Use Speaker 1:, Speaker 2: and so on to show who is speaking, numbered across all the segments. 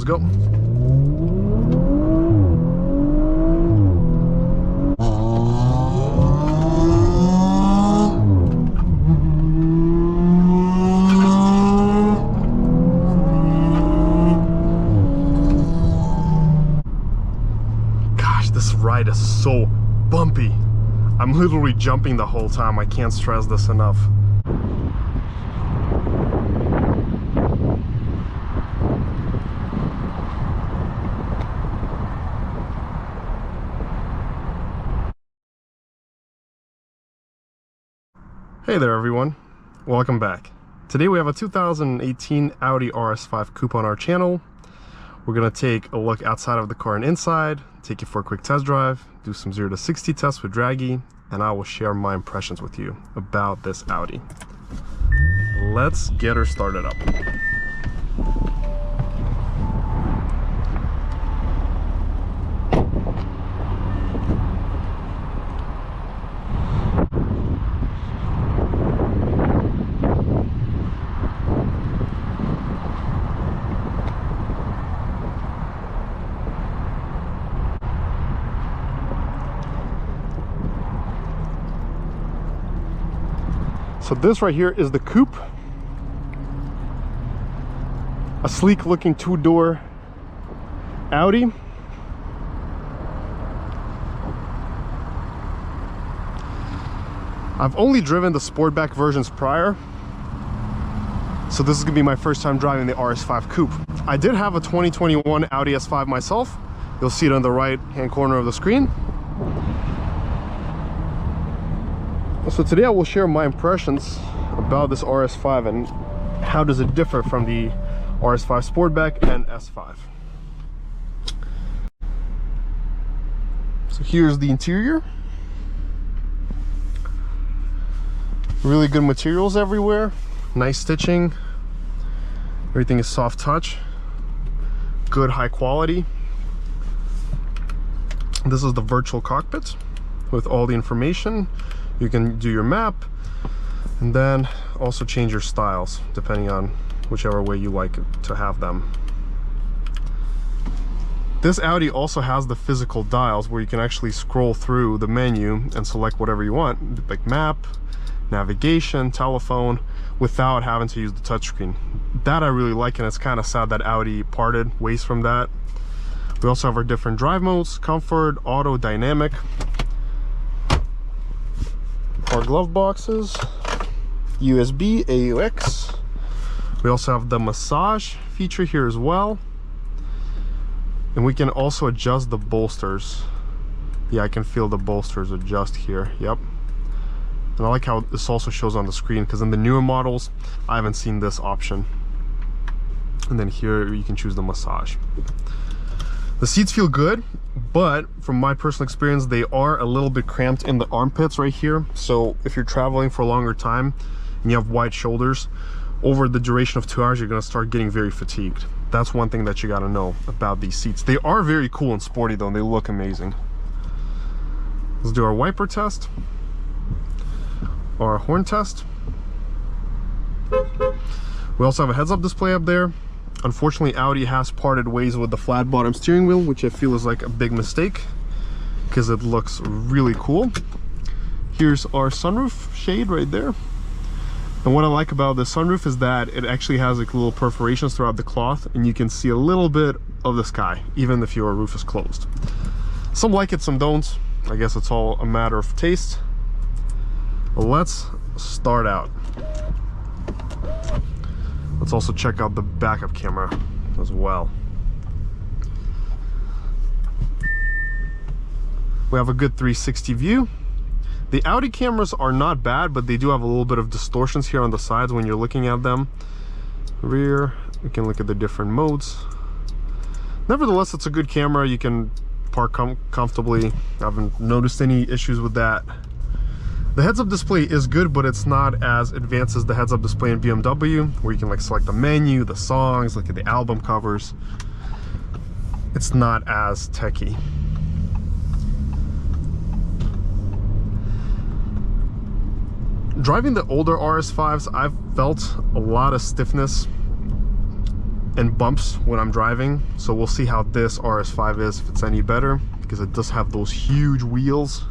Speaker 1: Let's go. Gosh, this ride is so bumpy. I'm literally jumping the whole time. I can't stress this enough. Hey there everyone, welcome back. Today we have a 2018 Audi RS5 Coupe on our channel. We're going to take a look outside of the car and inside, take you for a quick test drive, do some 0 to 60 tests with Dragy, and I will share my impressions with you about this Audi. Let's get her started up. So this right here is the Coupe, a sleek looking two-door Audi. I've only driven the Sportback versions prior, so this is gonna be my first time driving the RS5 Coupe. I did have a 2021 Audi S5 myself. You'll see it on the right hand corner of the screen. So today I will share my impressions about this RS5 and how does it differ from the RS5 Sportback and S5. So here's the interior. Really good materials everywhere, nice stitching, everything is soft touch, good high quality. This is the virtual cockpit with all the information. You can do your map and then also change your styles depending on whichever way you like to have them. This Audi also has the physical dials where you can actually scroll through the menu and select whatever you want, like map, navigation, telephone, without having to use the touchscreen. That I really like, and it's kind of sad that Audi parted ways from that. We also have our different drive modes: comfort, auto, dynamic. Our glove boxes, USB, AUX. We also have the massage feature here as well, and we can also adjust the bolsters. Yeah, I can feel the bolsters adjust here. Yep. And I like how this also shows on the screen, because in the newer models I haven't seen this option. And then here you can choose the massage. The seats feel good, but from my personal experience, they are a little bit cramped in the armpits right here. So if you're traveling for a longer time and you have wide shoulders, over the duration of 2 hours, you're gonna start getting very fatigued. That's one thing that you gotta know about these seats. They are very cool and sporty though, and they look amazing. Let's do our wiper test, or our horn test. We also have a heads-up display up there. Unfortunately, Audi has parted ways with the flat bottom steering wheel, which I feel is like a big mistake because it looks really cool. Here's our sunroof shade right there. And what I like about the sunroof is that it actually has like little perforations throughout the cloth, and you can see a little bit of the sky, even if your roof is closed. Some like it, some don't. I guess it's all a matter of taste. But let's start out. Let's also check out the backup camera as well. We have a good 360 view. The Audi cameras are not bad, but they do have a little bit of distortions here on the sides when you're looking at them. Rear, we can look at the different modes. Nevertheless, it's a good camera. You can park comfortably. I haven't noticed any issues with that. The heads-up display is good, but it's not as advanced as the heads-up display in BMW, where you can like select the menu, the songs, look at the album covers. It's not as techy. Driving the older RS5s, I've felt a lot of stiffness and bumps when I'm driving, so we'll see how this RS5 is, if it's any better, because it does have those huge wheels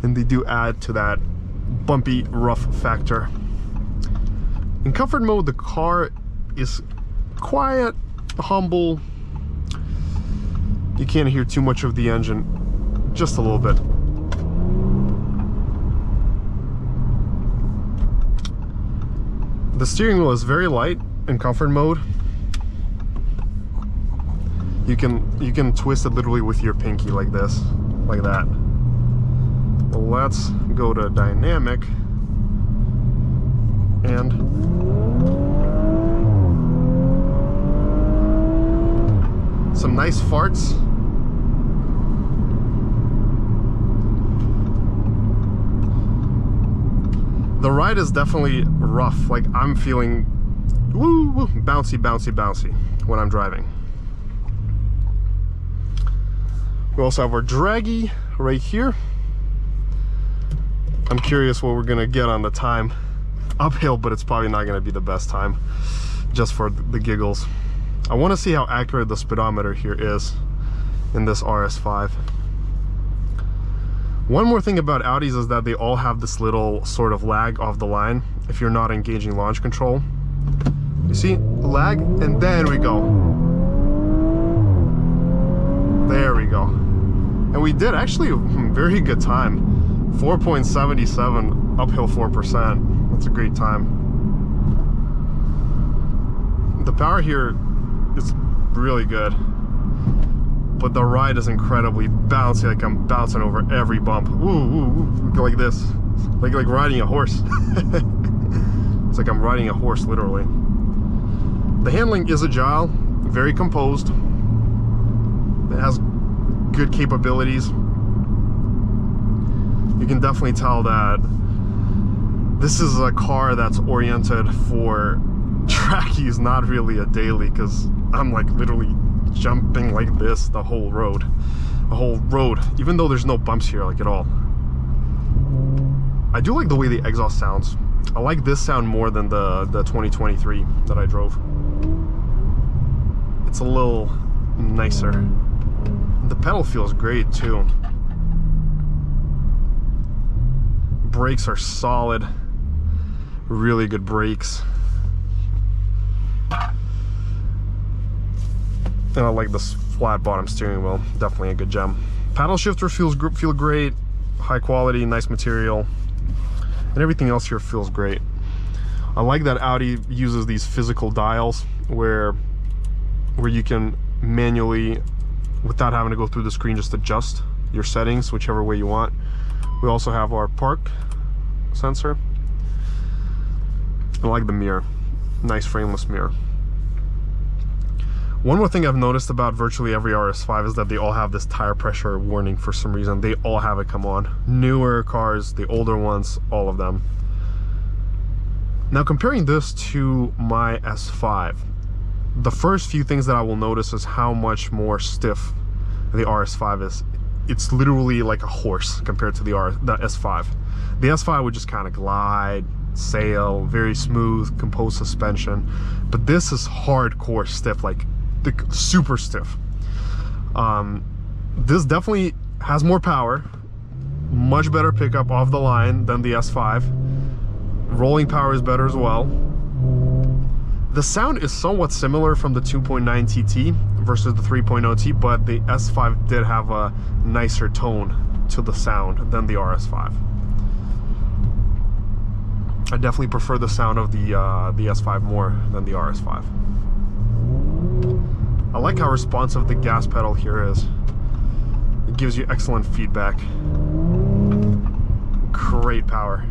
Speaker 1: and they do add to that bumpy, rough factor. In comfort mode, the car is quiet, humble. You can't hear too much of the engine, just a little bit. The steering wheel is very light in comfort mode. You can twist it literally with your pinky like this, like that. Let's go to dynamic and some nice farts. The ride is definitely rough. Like, I'm feeling woo, bouncy, bouncy, bouncy when I'm driving. We also have our Dragy right here. I'm curious what we're gonna get on the time. Uphill, but it's probably not gonna be the best time, just for the giggles. I wanna see how accurate the speedometer here is in this RS5. One more thing about Audis is that they all have this little sort of lag off the line if you're not engaging launch control. You see, lag, and then we go. There we go. And we did actually a very good time. 4.77 uphill 4%. That's a great time. The power here is really good, but the ride is incredibly bouncy. Like, I'm bouncing over every bump. Woo, like this, like riding a horse. It's like I'm riding a horse, literally. The handling is agile, very composed. It has good capabilities. You can definitely tell that this is a car that's oriented for trackies, not really a daily, because I'm like literally jumping like this the whole road, even though there's no bumps here, like, at all. I do like the way the exhaust sounds. I like this sound more than the 2023 that I drove. It's a little nicer. The pedal feels great too. Brakes are solid, really good brakes. And I like this flat bottom steering wheel, definitely a good gem. Paddle shifter feel great, high quality, nice material, and everything else here feels great. I like that Audi uses these physical dials where you can manually, without having to go through the screen, just adjust your settings whichever way you want. We also have our park sensor. I like the mirror, nice frameless mirror. One more thing I've noticed about virtually every RS5 is that they all have this tire pressure warning for some reason. They all have it come on. Newer cars, the older ones, all of them. Now, comparing this to my S5, the first few things that I will notice is how much more stiff the RS5 is. It's literally like a horse compared to the S5. The S5 would just kind of glide, sail, very smooth, composed suspension. But this is hardcore stiff, like super stiff. This definitely has more power, much better pickup off the line than the S5. Rolling power is better as well. The sound is somewhat similar from the 2.9 TT versus the 3.0 T, but the S5 did have a nicer tone to the sound than the RS5. I definitely prefer the sound of the S5 more than the RS5. I like how responsive the gas pedal here is. It gives you excellent feedback. Great power.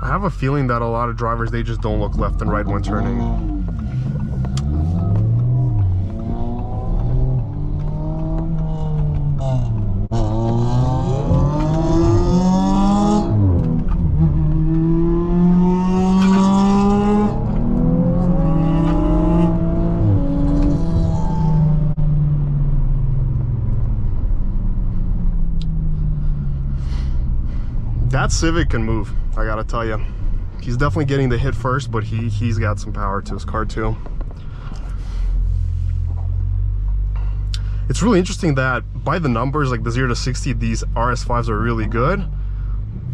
Speaker 1: I have a feeling that a lot of drivers, they just don't look left and right when turning. That Civic can move, I gotta tell you. He's definitely getting the hit first, but he's got some power to his car too. It's really interesting that by the numbers, like the 0 to 60, these RS5s are really good.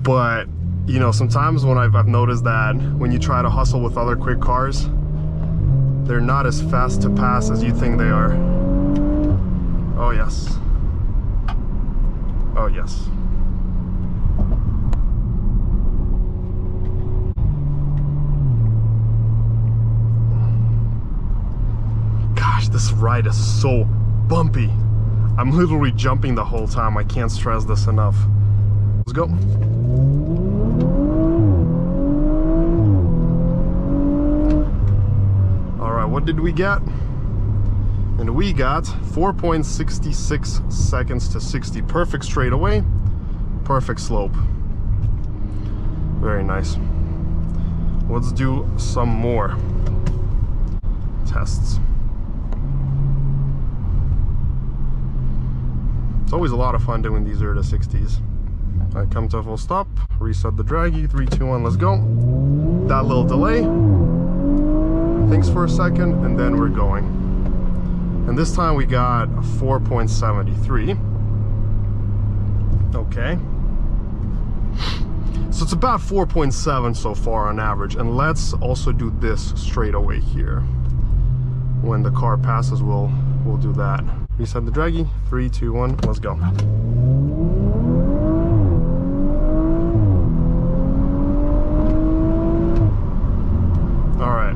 Speaker 1: But, you know, sometimes when I've noticed that when you try to hustle with other quick cars, they're not as fast to pass as you think they are. Oh, yes. Oh, yes. Gosh, this ride is so bumpy. I'm literally jumping the whole time. I can't stress this enough. Let's go. All right, what did we get? And we got 4.66 seconds to 60. Perfect straightaway, perfect slope. Very nice. Let's do some more tests. It's always a lot of fun doing these 0 to 60s. I come to a full stop, reset the Dragy, 3, 2, 1, let's go. That little delay, thinks for a second, and then we're going. And this time we got 4.73. Okay. So it's about 4.7 so far on average. And let's also do this straight away here. When the car passes, we'll do that. Reset the Dragy, 3, 2, 1, let's go. All right,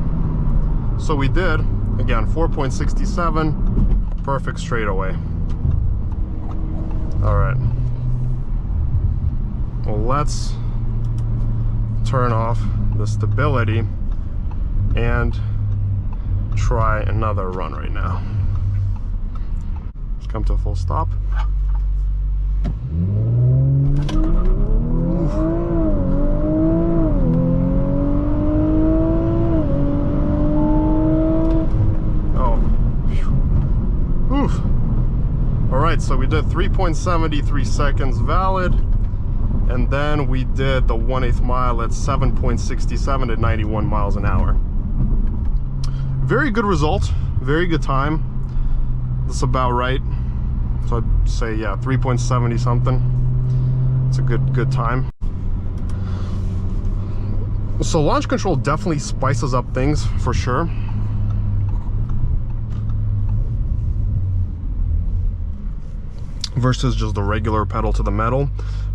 Speaker 1: so we did, again, 4.67, perfect straightaway. All right, well, let's turn off the stability and try another run right now. Come to a full stop. All right, so we did 3.73 seconds valid, and then we did the 1/8 mile at 7.67 at 91 miles an hour. Very good result, very good time. That's about right. So I'd say, yeah, 3.70 something. It's a good time. So launch control definitely spices up things for sure. Versus just the regular pedal to the metal.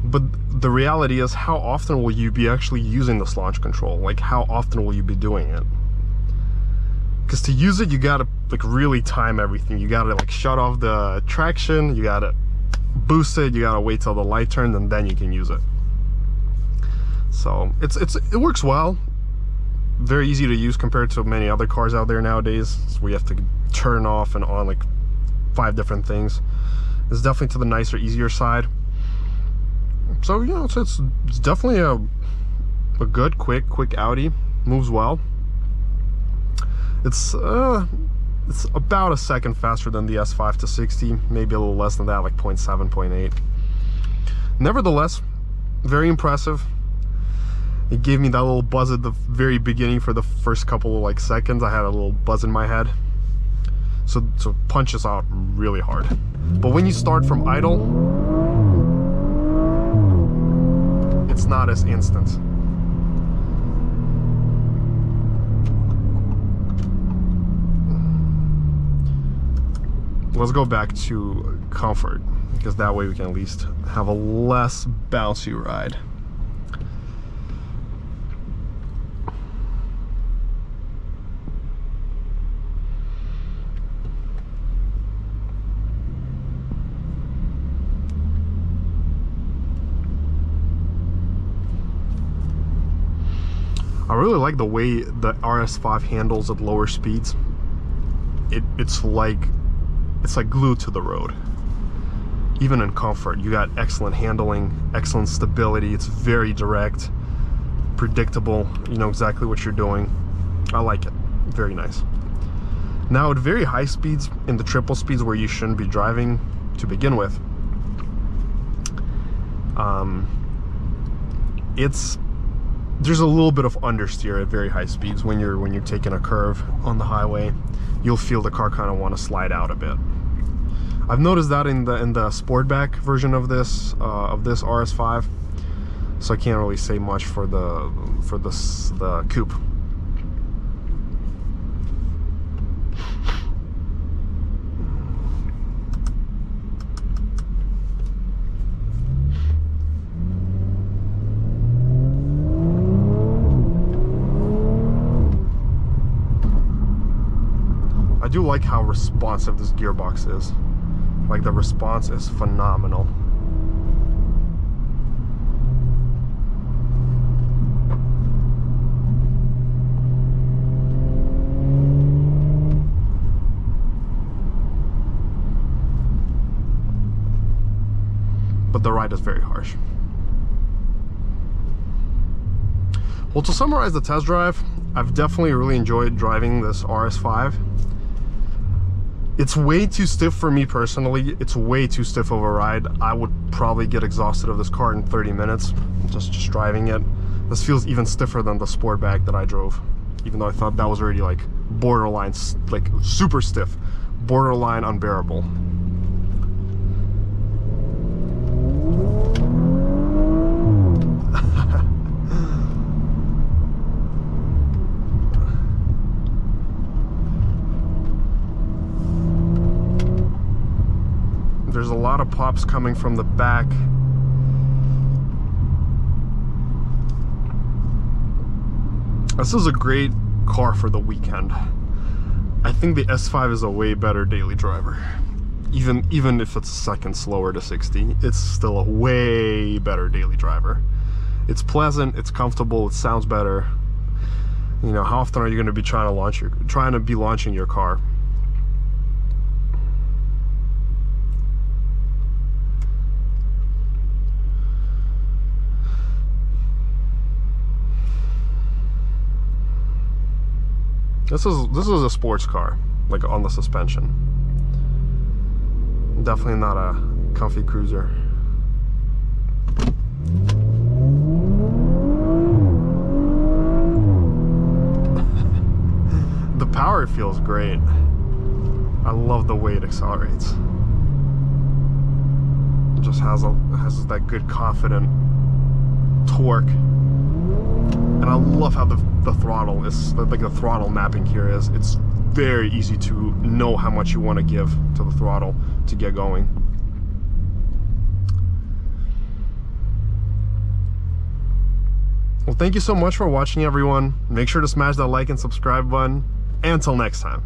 Speaker 1: But the reality is, how often will you be actually using this launch control? Like, how often will you be doing it? Because to use it, you gotta like really time everything. You gotta like shut off the traction, you gotta boost it, you gotta wait till the light turns, and then you can use it. So it works well. Very easy to use compared to many other cars out there nowadays. So we have to turn off and on like 5 different things. It's definitely to the nicer, easier side. So yeah, it's definitely a good, quick Audi. Moves well. It's about a second faster than the S5 to 60, maybe a little less than that, like 0.7, 0.8. Nevertheless, very impressive. It gave me that little buzz at the very beginning for the first couple of like seconds. I had a little buzz in my head. So it punches out really hard. But when you start from idle, it's not as instant. Let's go back to comfort, because that way we can at least have a less bouncy ride. I really like the way the RS5 handles at lower speeds. It's like glued to the road. Even in comfort, you got excellent handling, excellent stability. It's very direct, predictable. You know exactly what you're doing. I like it. Very nice. Now at very high speeds, in the triple speeds where you shouldn't be driving, to begin with, there's a little bit of understeer at very high speeds when you're taking a curve on the highway. You'll feel the car kind of want to slide out a bit. I've noticed that in the Sportback version of this RS5, so I can't really say much for the Coupe. I do like how responsive this gearbox is. Like, the response is phenomenal. But the ride is very harsh. Well, to summarize the test drive, I've definitely really enjoyed driving this RS5. It's way too stiff for me personally. It's way too stiff of a ride. I would probably get exhausted of this car in 30 minutes, just driving it. This feels even stiffer than the Sportback that I drove, even though I thought that was already like borderline, like super stiff, borderline unbearable. There's a lot of pops coming from the back. This is a great car for the weekend. I think the S5 is a way better daily driver. Even if it's a second slower to 60, it's still a way better daily driver. It's pleasant, it's comfortable, it sounds better. You know, how often are you going to be trying to be launching your car? This is a sports car, like on the suspension. Definitely not a comfy cruiser. The power feels great. I love the way it accelerates. It just has that good confident torque. And I love how the throttle is, like the throttle mapping here is. It's very easy to know how much you want to give to the throttle to get going. Well, thank you so much for watching, everyone. Make sure to smash that like and subscribe button. And until next time.